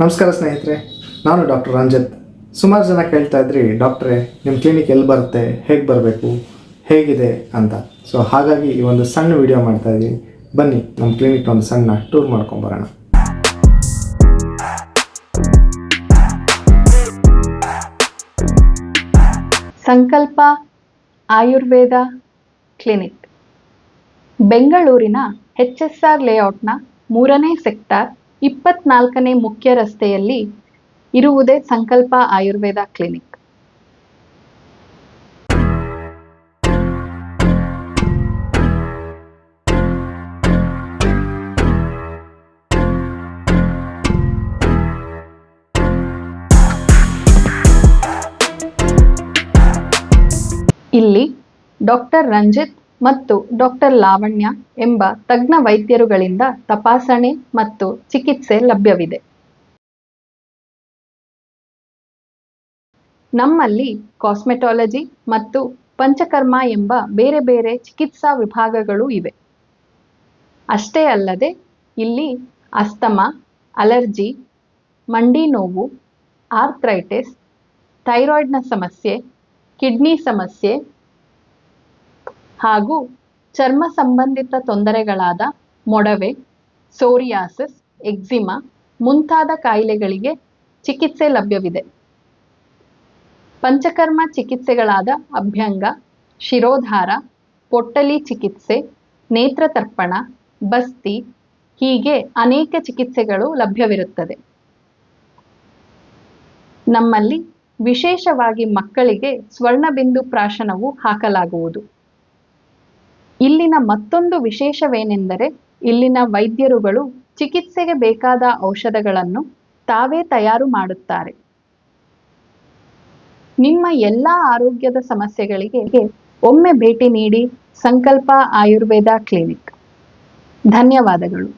ನಮಸ್ಕಾರ ಸ್ನೇಹಿತರೆ, ನಾನು ಡಾಕ್ಟರ್ ರಂಜಿತ್. ಸುಮಾರು ಜನ ಕೇಳ್ತಾ ಇದ್ರಿ, ಡಾಕ್ಟ್ರೇ ನಿಮ್ಮ ಕ್ಲಿನಿಕ್ ಎಲ್ಲಿ ಬರುತ್ತೆ, ಹೇಗೆ ಬರಬೇಕು, ಹೇಗಿದೆ ಅಂತ. ಸೊ ಹಾಗಾಗಿ ಈ ಒಂದು ಸಣ್ಣ ವಿಡಿಯೋ ಮಾಡ್ತಾ ಇದ್ದೀವಿ. ಬನ್ನಿ ನಮ್ಮ ಕ್ಲಿನಿಕ್ ಒಂದು ಸಣ್ಣ ಟೂರ್ ಮಾಡ್ಕೊಂಬರೋಣ. ಸಂಕಲ್ಪ ಆಯುರ್ವೇದ ಕ್ಲಿನಿಕ್ ಬೆಂಗಳೂರಿನ HSR ಲೇಔಟ್ನ 3ನೇ ಸೆಕ್ಟಾರ್ 24ನೇ ಮುಖ್ಯ ರಸ್ತೆಯಲ್ಲಿ ಇರುವುದೇ ಸಂಕಲ್ಪ ಆಯುರ್ವೇದ ಕ್ಲಿನಿಕ್. ಇಲ್ಲಿ ಡಾಕ್ಟರ್ ರಂಜಿತ್ ಮತ್ತು ಡಾಕ್ಟರ್ ಲಾವಣ್ಯ ಎಂಬ ತಜ್ಞ ವೈದ್ಯರುಗಳಿಂದ ತಪಾಸಣೆ ಮತ್ತು ಚಿಕಿತ್ಸೆ ಲಭ್ಯವಿದೆ. ನಮ್ಮಲ್ಲಿ ಕಾಸ್ಮೆಟಾಲಜಿ ಮತ್ತು ಪಂಚಕರ್ಮ ಎಂಬ ಬೇರೆ ಬೇರೆ ಚಿಕಿತ್ಸಾ ವಿಭಾಗಗಳು ಇವೆ. ಅಷ್ಟೇ ಅಲ್ಲದೆ ಇಲ್ಲಿ ಅಸ್ತಮಾ, ಅಲರ್ಜಿ, ಮಂಡಿ ನೋವು, ಆರ್ಥ್ರೈಟಿಸ್, ಥೈರಾಯ್ಡ್ನ ಸಮಸ್ಯೆ, ಕಿಡ್ನಿ ಸಮಸ್ಯೆ ಹಾಗೂ ಚರ್ಮ ಸಂಬಂಧಿತ ತೊಂದರೆಗಳಾದ ಮೊಡವೆ, ಸೋರಿಯಾಸಿಸ್, ಎಕ್ಸಿಮಾ ಮುಂತಾದ ಕಾಯಿಲೆಗಳಿಗೆ ಚಿಕಿತ್ಸೆ ಲಭ್ಯವಿದೆ. ಪಂಚಕರ್ಮ ಚಿಕಿತ್ಸೆಗಳಾದ ಅಭ್ಯಂಗ, ಶಿರೋಧಾರ, ಪೊಟ್ಟಲಿ ಚಿಕಿತ್ಸೆ, ನೇತ್ರತರ್ಪಣ, ಬಸ್ತಿ ಹೀಗೆ ಅನೇಕ ಚಿಕಿತ್ಸೆಗಳು ಲಭ್ಯವಿರುತ್ತದೆ. ನಮ್ಮಲ್ಲಿ ವಿಶೇಷವಾಗಿ ಮಕ್ಕಳಿಗೆ ಸ್ವರ್ಣಬಿಂದು ಪ್ರಾಶನವು ಹಾಕಲಾಗುವುದು. ಇಲ್ಲಿನ ಮತ್ತೊಂದು ವಿಶೇಷವೇನೆಂದರೆ ಇಲ್ಲಿನ ವೈದ್ಯರುಗಳು ಚಿಕಿತ್ಸೆಗೆ ಬೇಕಾದ ಔಷಧಗಳನ್ನು ತಾವೇ ತಯಾರು ಮಾಡುತ್ತಾರೆ. ನಿಮ್ಮ ಎಲ್ಲ ಆರೋಗ್ಯದ ಸಮಸ್ಯೆಗಳಿಗೆ ಒಮ್ಮೆ ಭೇಟಿ ನೀಡಿ ಸಂಕಲ್ಪ ಆಯುರ್ವೇದ ಕ್ಲಿನಿಕ್. ಧನ್ಯವಾದಗಳು.